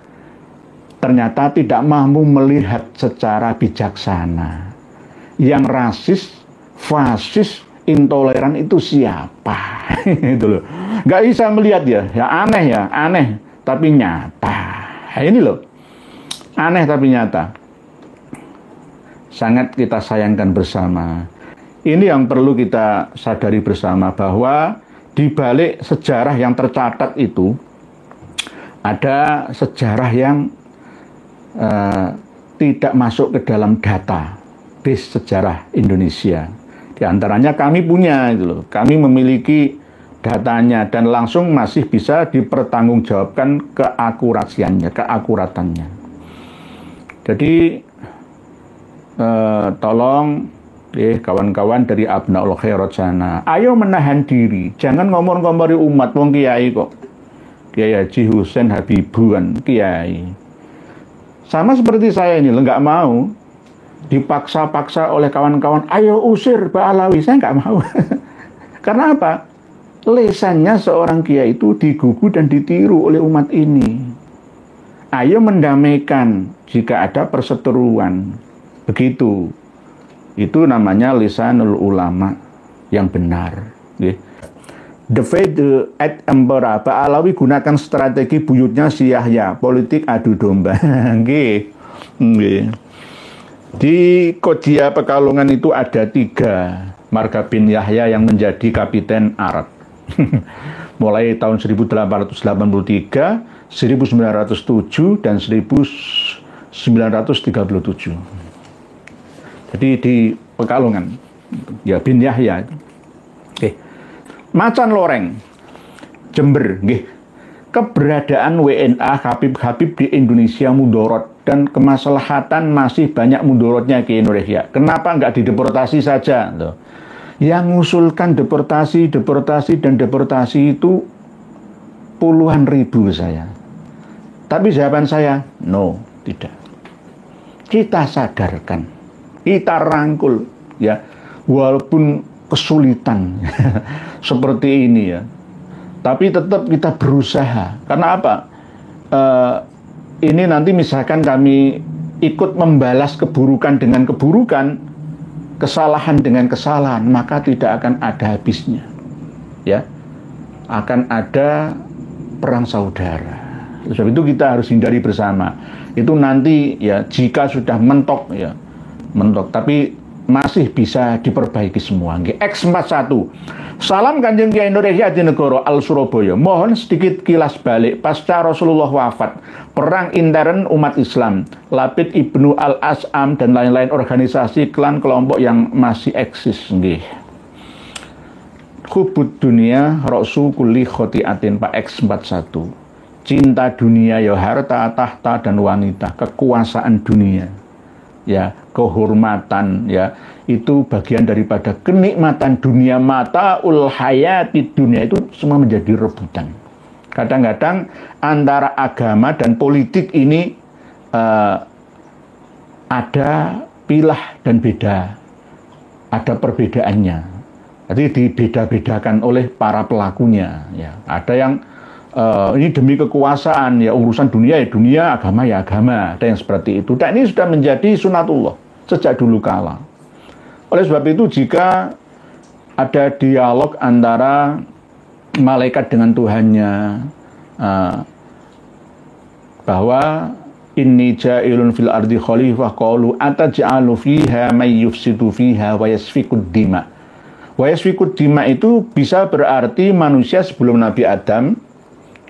Ternyata tidak mampu melihat secara bijaksana. Yang rasis, fasis, intoleran itu siapa? Itu loh. Nggak bisa melihat ya aneh, tapi nyata. Nah, ini loh, aneh tapi nyata. Sangat kita sayangkan bersama. Ini yang perlu kita sadari bersama, bahwa di balik sejarah yang tercatat itu ada sejarah yang tidak masuk ke dalam data base sejarah Indonesia. Di antaranya kami punya, gitu loh. Kami memiliki datanya dan langsung masih bisa dipertanggungjawabkan keakuratannya. Jadi tolong kawan-kawan dari Abnaul Khairat sana, ayo menahan diri, jangan ngomong-ngomori umat, wong kiai kok. Kiai Haji Husein Habibuan kiai. Sama seperti saya ini, nggak mau dipaksa-paksa oleh kawan-kawan, ayo usir Pak Alawi, saya nggak mau. Karena apa? Lesannya seorang kiai itu digugu dan ditiru oleh umat ini. Ayo mendamaikan jika ada perseteruan. Begitu. Itu namanya lisanul ulama yang benar. The Fade at Empera, Pak Alawi gunakan strategi buyutnya si Yahya, politik adu domba. Di Kodia Pekalongan itu ada 3 marga bin Yahya yang menjadi kapiten Arab. Mulai tahun 1883, 1907, dan 1937. Jadi di Pekalongan, ya bin Yahya. Macan Loreng, Jember, keberadaan WNA Habib-Habib di Indonesia mudorot, dan kemaslahatan masih banyak mudorotnya ke Indonesia. Kenapa nggak dideportasi saja? Loh. Yang mengusulkan deportasi itu puluhan ribu saya. Tapi jawaban saya, no, tidak. Kita sadarkan, kita rangkul, ya, walaupun kesulitan seperti ini ya, tapi tetap kita berusaha. Karena apa? Ini nanti misalkan kami ikut membalas keburukan dengan keburukan, kesalahan dengan kesalahan, maka tidak akan ada habisnya. Ya, akan ada perang saudara. Sebab itu kita harus hindari bersama. Itu nanti ya, jika sudah mentok ya, mentok, tapi masih bisa diperbaiki semua. X41. Salam Kanjeng Kiai Nur Yahya Hadinegoro Al Surabaya. Mohon sedikit kilas balik pasca Rasulullah wafat, perang intern umat Islam, Labid Ibnu Al-As'am dan lain-lain organisasi klan kelompok yang masih eksis. Hubud dunia ra'su kulli khotiatin, Pak X41. Cinta dunia ya, harta, tahta dan wanita, kekuasaan dunia. Ya, kehormatan ya, itu bagian daripada kenikmatan dunia, mataul hayati dunia, itu semua menjadi rebutan. Kadang-kadang antara agama dan politik ini ada pilah dan beda, ada perbedaannya. Jadi dibeda-bedakan oleh para pelakunya. Ya, ada yang ini demi kekuasaan, ya urusan dunia ya dunia, agama ya agama, ada yang seperti itu. Dan ini sudah menjadi sunatullah sejak dulu kala. Oleh sebab itu, jika ada dialog antara malaikat dengan Tuhannya, bahwa inni ja'ilun fil ardi khalifah, qalu ataj'alu fiha may yufsidu fiha wa yasfikud dima. Wa yasfikud dima itu bisa berarti manusia sebelum Nabi Adam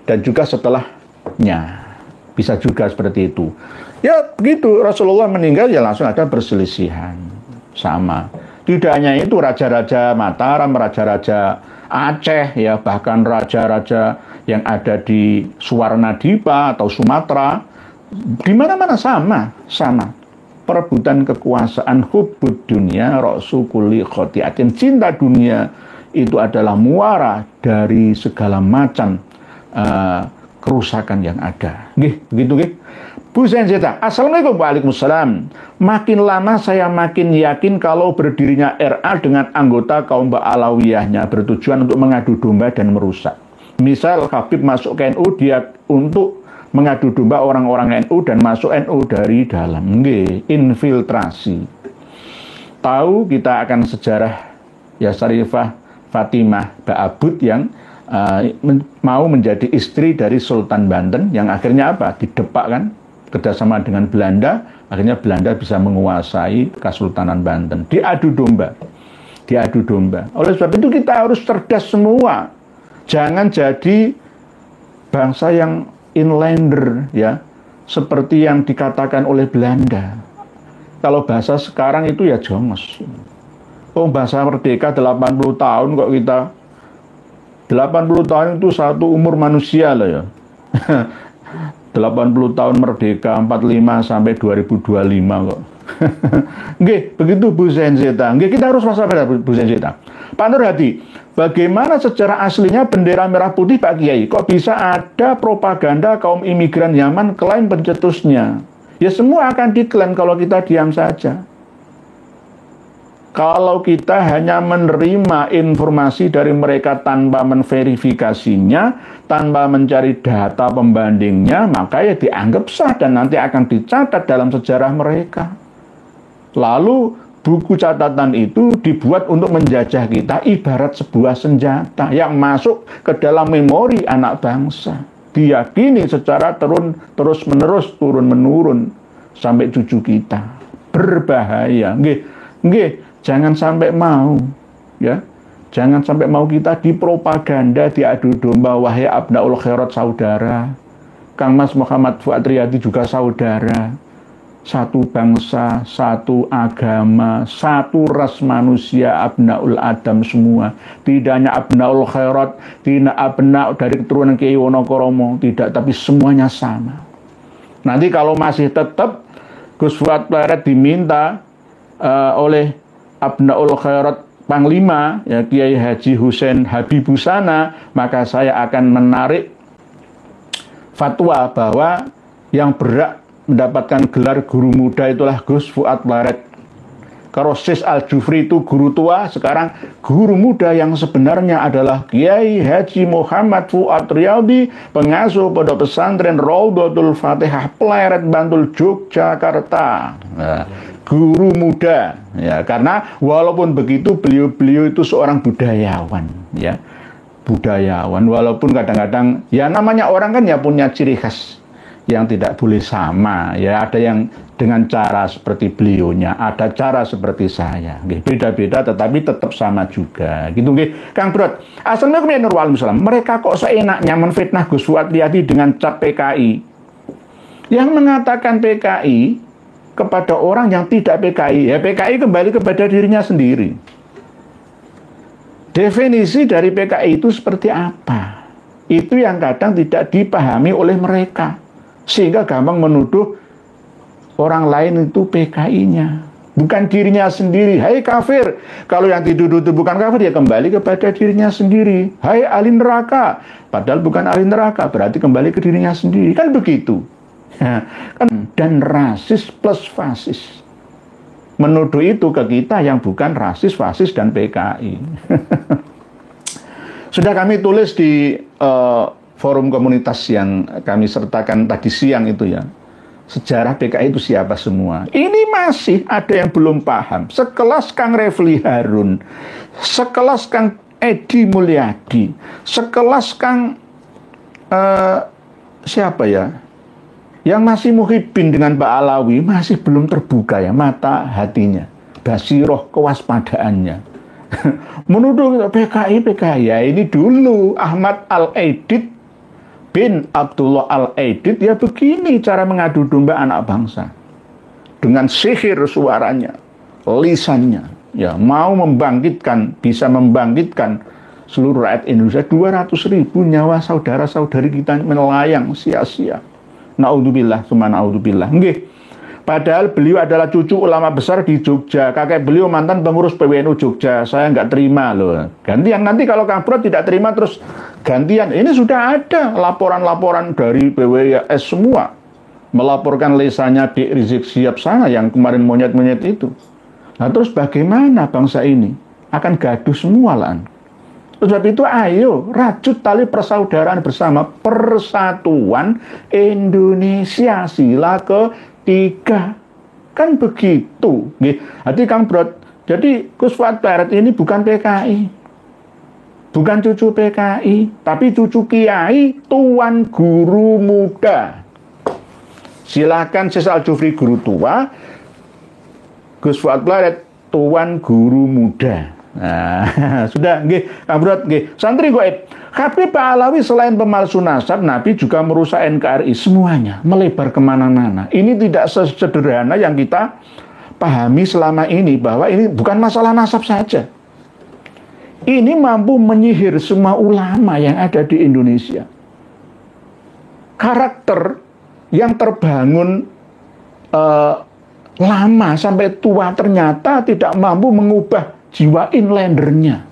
dan juga setelahnya, bisa juga seperti itu. Ya begitu, Rasulullah meninggal ya langsung ada perselisihan. Sama. Tidak hanya itu, raja-raja Mataram, raja-raja Aceh, ya bahkan raja-raja yang ada di Suwarnadipa atau Sumatera, di mana-mana sama. Perebutan kekuasaan, hubud dunia, ra'su kulli khotiatin, cinta dunia itu adalah muara dari segala macam kerusakan yang ada. Nggih, begitu nggih. Bu Zenzeta, Assalamualaikum. Waalaikumsalam. Makin lama saya makin yakin kalau berdirinya RA dengan anggota kaum Alawiyahnya bertujuan untuk mengadu domba dan merusak. Misal Habib masuk ke NU, dia untuk mengadu domba orang-orang NU dan masuk NU dari dalam. Nggih, infiltrasi. Tahu kita akan sejarah ya Syarifah Fatimah Ba'abud yang mau menjadi istri dari Sultan Banten yang akhirnya apa? Didepak kan? Kerjasama dengan Belanda, akhirnya Belanda bisa menguasai Kesultanan Banten. Diadu domba. Diadu domba. Oleh sebab itu kita harus cerdas semua. Jangan jadi bangsa yang inlander, ya, seperti yang dikatakan oleh Belanda. Kalau bahasa sekarang itu ya jongos. Oh, bahasa merdeka 80 tahun kok kita. 80 tahun itu satu umur manusia lah ya. 80 tahun merdeka, 45 sampai 2025 kok. Nggih, begitu Bu Zenzeta. Nggih, kita harus waspada Bu Zenzeta. Pak Nur Hadi, bagaimana secara aslinya bendera merah putih Pak Kiai? Kok bisa ada propaganda kaum imigran Yaman klaim pencetusnya? Ya semua akan diklaim kalau kita diam saja. Kalau kita hanya menerima informasi dari mereka tanpa menverifikasinya, tanpa mencari data pembandingnya, maka ya dianggap sah dan nanti akan dicatat dalam sejarah mereka. Lalu buku catatan itu dibuat untuk menjajah kita ibarat sebuah senjata yang masuk ke dalam memori anak bangsa. Diyakini secara terus-menerus, turun-menurun sampai cucu kita. Berbahaya. Nggih. Jangan sampai mau, ya. Jangan sampai mau kita dipropaganda, diadu domba, wahai abnaul khairat saudara. Kang Mas Muhammad Fuad Riyadi juga saudara. Satu bangsa, satu agama, satu ras manusia, abnaul Adam semua. Tidak hanya abnaul khairat, tidak abna dari keturunan Kiai Wonokromo, tidak, tapi semuanya sama. Nanti kalau masih tetap Gus Fuad Riyadi diminta oleh Abnaul Khairat Panglima, ya, Kiai Haji Husein Habibusana, maka saya akan menarik fatwa bahwa yang berhak mendapatkan gelar guru muda itulah Gus Fuad Baret. Kalau Sis Al-Jufri itu guru tua, sekarang guru muda yang sebenarnya adalah Kiai Haji Muhammad Fuad Riyadi, pengasuh pondok pesantren Raudhatul Fatihah Pleret Bantul Yogyakarta. Nah, guru muda, ya, karena walaupun begitu beliau itu seorang budayawan, ya, budayawan. Walaupun kadang-kadang ya namanya orang kan ya punya ciri khas yang tidak boleh sama, ya, ada yang dengan cara seperti beliaunya, ada cara seperti saya, beda-beda tetapi tetap sama juga, gitu nggih. Kang Brot, Assalamualaikum warahmatullahi wabarakatuh. Mereka kok seenaknya menfitnah Gus Fuad Riyadi dengan cap PKI. Yang mengatakan PKI kepada orang yang tidak PKI, ya PKI kembali kepada dirinya sendiri. Definisi dari PKI itu seperti apa? Itu yang kadang tidak dipahami oleh mereka, sehingga gampang menuduh orang lain itu PKI-nya, bukan dirinya sendiri. Hai kafir, kalau yang dituduh itu bukan kafir, ya kembali kepada dirinya sendiri. Hai ahli neraka, padahal bukan ahli neraka, berarti kembali ke dirinya sendiri. Kan begitu. Dan rasis plus fasis, menuduh itu ke kita yang bukan rasis, fasis, dan PKI. Sudah kami tulis di forum komunitas yang kami sertakan tadi siang itu, ya, sejarah PKI itu siapa semua. Ini masih ada yang belum paham. Sekelas Kang Refli Harun, sekelas Kang Edi Mulyadi, sekelas Kang siapa ya, yang masih muhibin dengan Pak Alawi, masih belum terbuka ya mata hatinya, basiroh kewaspadaannya. Menuduh PKI ya, ini dulu Ahmad Al-Aidid bin Abdullah Al-Aidid, ya begini cara mengadu domba anak bangsa. Dengan sihir suaranya, lisannya, ya, mau membangkitkan, bisa membangkitkan seluruh rakyat Indonesia. 200.000 nyawa saudara-saudari kita melayang sia-sia. Naudzubillah, summa naudzubillah. Nggih. Padahal beliau adalah cucu ulama besar di Jogja. Kakek beliau mantan pengurus PWNU Jogja. Saya nggak terima loh. Gantian nanti kalau Kang Bro tidak terima terus gantian. Ini sudah ada laporan-laporan dari PWS semua. Melaporkan lesanya Dik Rizik Sihab sana yang kemarin monyet-monyet itu. Nah terus bagaimana bangsa ini? Akan gaduh semua lah. Sebab itu ayo rajut tali persaudaraan bersama, Persatuan Indonesia sila ketiga. Kan begitu. Jadi Kang Brod, jadi Gus Fuad Barat ini bukan PKI. Bukan cucu PKI, tapi cucu Kiai Tuan Guru Muda. Silakan Syekh Al-Jufri guru tua, Gus Fuad Barat Tuan Guru Muda. Nah, sudah, nggih, Kang Brod, nggih. Santri gaib. Habib Alawi selain pemalsu nasab, Nabi juga merusak NKRI semuanya, melebar kemana-mana. Ini tidak sesederhana yang kita pahami selama ini, bahwa ini bukan masalah nasab saja. Ini mampu menyihir semua ulama yang ada di Indonesia. Karakter yang terbangun lama sampai tua ternyata tidak mampu mengubah jiwa inlandernya,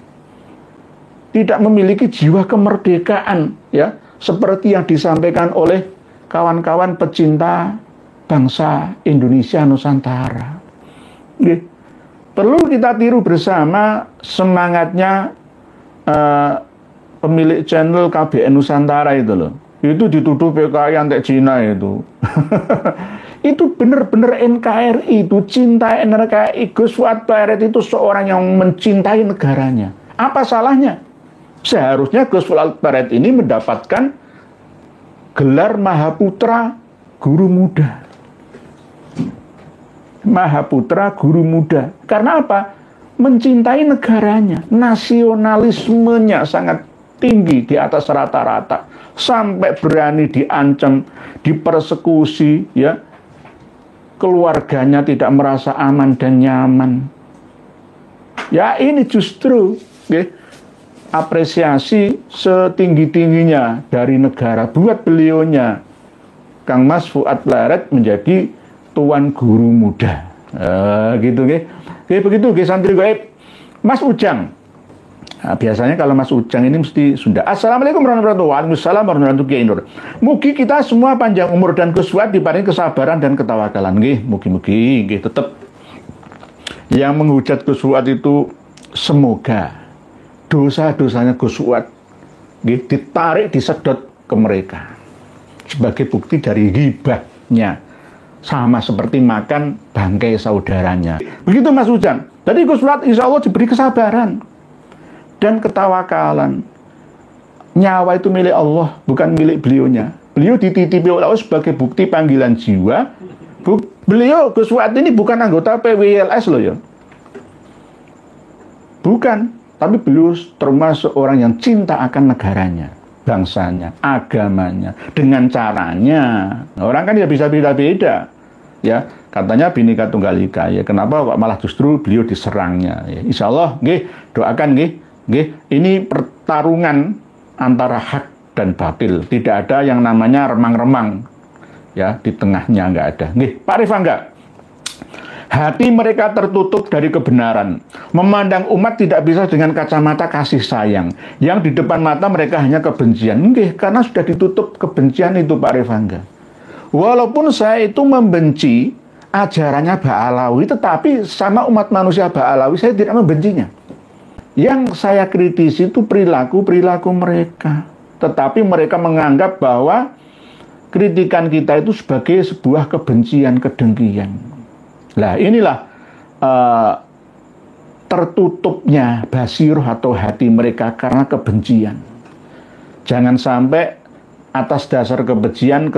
tidak memiliki jiwa kemerdekaan, ya, seperti yang disampaikan oleh kawan-kawan pecinta bangsa Indonesia Nusantara. Perlu kita tiru bersama semangatnya pemilik channel KBN Nusantara itu loh. Itu dituduh PKI antek Cina itu. Itu benar-benar NKRI itu, cinta NKRI. Gus Fuad Barat itu seorang yang mencintai negaranya. Apa salahnya? Seharusnya Gus Fuad Barat ini mendapatkan gelar Mahaputra Guru Muda. Mahaputra Guru Muda. Karena apa? Mencintai negaranya. Nasionalismenya sangat tinggi di atas rata-rata. Sampai berani diancam, dipersekusi, ya. Keluarganya tidak merasa aman dan nyaman. Ya ini justru apresiasi setinggi-tingginya dari negara buat beliaunya. Kang Mas Fuad Barat menjadi Tuan Guru Muda. Gitu begitu santri gaib. Mas Ujang. Nah, biasanya kalau Mas Ujang ini mesti Sunda. Assalamualaikum warahmatullahi wabarakatuh. Mugi kita semua panjang umur dan Gus Fuad diparingi kesabaran dan ketawakalan. Mugi-mugi tetap yang menghujat Gus Fuad itu semoga dosa-dosanya Gus Fuad ditarik, disedot ke mereka sebagai bukti dari ghibahnya, sama seperti makan bangkai saudaranya. Begitu Mas Ujang. Jadi Gus Fuad insya Allah diberi kesabaran dan ketawakalan. Nyawa itu milik Allah, bukan milik beliaunya. Beliau dititipi oleh Allah sebagai bukti panggilan jiwa. Beliau, Gus Fuad ini bukan anggota PWLS loh ya. Bukan. Tapi beliau termasuk orang yang cinta akan negaranya, bangsanya, agamanya. Dengan caranya. Orang kan ya bisa beda-beda. Ya, katanya Bhinneka Tunggal Ika. Ya, kenapa malah justru beliau diserangnya? Ya, insya Allah, doakan, ini pertarungan antara hak dan batil. Tidak ada yang namanya remang-remang. Ya, di tengahnya nggak ada. Pak Rifangga, hati mereka tertutup dari kebenaran. Memandang umat tidak bisa dengan kacamata kasih sayang. Yang di depan mata mereka hanya kebencian. Karena sudah ditutup kebencian itu Pak Rifangga. Walaupun saya itu membenci ajarannya Ba'alawi, tetapi sama umat manusia Ba'alawi saya tidak membencinya. Yang saya kritisi itu perilaku-perilaku mereka. Tetapi mereka menganggap bahwa kritikan kita itu sebagai sebuah kebencian, kedengkian. Nah inilah tertutupnya basiroh atau hati mereka karena kebencian. Jangan sampai atas dasar kebencian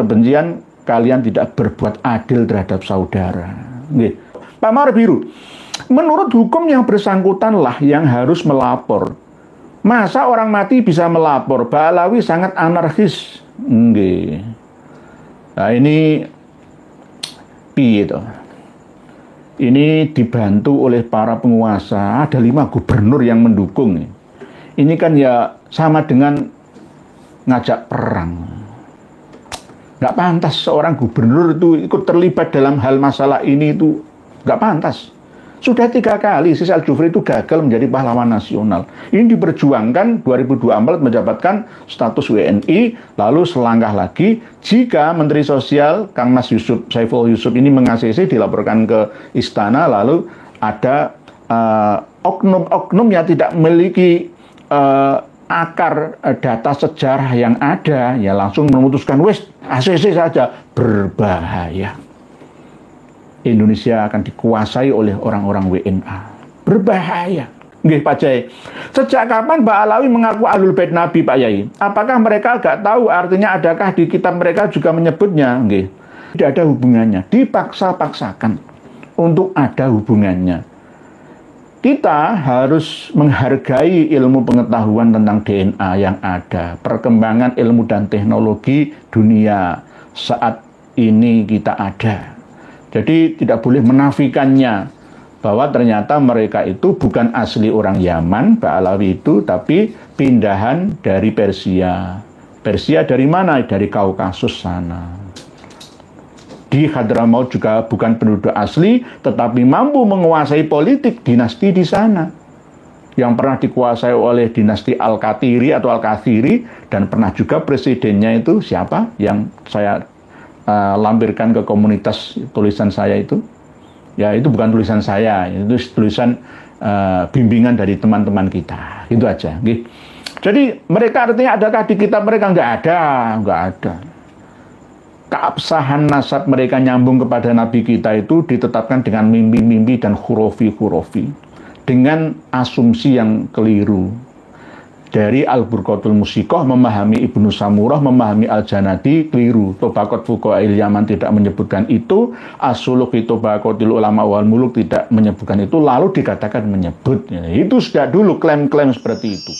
kalian tidak berbuat adil terhadap saudara. Pak Mawar Biru, menurut hukum yang bersangkutanlah yang harus melapor. Masa orang mati bisa melapor? Ba'alawi sangat anarkis. Nah ini ini dibantu oleh para penguasa. Ada 5 gubernur yang mendukung. Ini kan ya sama dengan ngajak perang. Nggak pantas seorang gubernur itu ikut terlibat dalam hal masalah ini, itu nggak pantas. Sudah 3 kali si Al-Jufri itu gagal menjadi pahlawan nasional. Ini diperjuangkan 2024 mendapatkan status WNI, lalu selangkah lagi jika Menteri Sosial Kang Mas Yusuf, Saiful Yusuf ini meng-ACC dilaporkan ke istana, lalu ada oknum-oknum yang tidak memiliki akar data sejarah yang ada, ya langsung memutuskan wes ACC saja. Berbahaya. Indonesia akan dikuasai oleh orang-orang WNA. Berbahaya. Nggih, Pak Yai. Sejak kapan Mbak Alawi mengaku Ahlul Bait Nabi, Pak Yai? Apakah mereka nggak tahu artinya, adakah di kitab mereka juga menyebutnya? Nggih. Tidak ada hubungannya. Dipaksa-paksakan untuk ada hubungannya. Kita harus menghargai ilmu pengetahuan tentang DNA yang ada, perkembangan ilmu dan teknologi dunia saat ini kita ada. Jadi tidak boleh menafikannya bahwa ternyata mereka itu bukan asli orang Yaman, Mbak Alawi itu, tapi pindahan dari Persia. Persia dari mana? Dari Kaukasus sana. Di Hadramaut juga bukan penduduk asli, tetapi mampu menguasai politik dinasti di sana. Yang pernah dikuasai oleh dinasti Al-Qatiri atau Al-Kathiri, dan pernah juga presidennya itu siapa? Yang saya lampirkan ke komunitas tulisan saya itu. Ya, itu bukan tulisan saya, itu tulisan bimbingan dari teman-teman kita. Itu aja. Gitu. Jadi mereka artinya adakah di kitab mereka? Nggak ada. Keabsahan nasab mereka nyambung kepada Nabi kita itu ditetapkan dengan mimpi-mimpi dan hurofi-hurofi. Dengan asumsi yang keliru. Dari Al-Burqatul Musikoh memahami Ibnu Samurah, memahami Al-Janadi, keliru. Tobaqat Fuqaha'il Yaman tidak menyebutkan itu, As-Suluk fi Tobaqatil Ulama wal Muluk tidak menyebutkan itu, lalu dikatakan menyebut. Itu sudah dulu klaim-klaim seperti itu.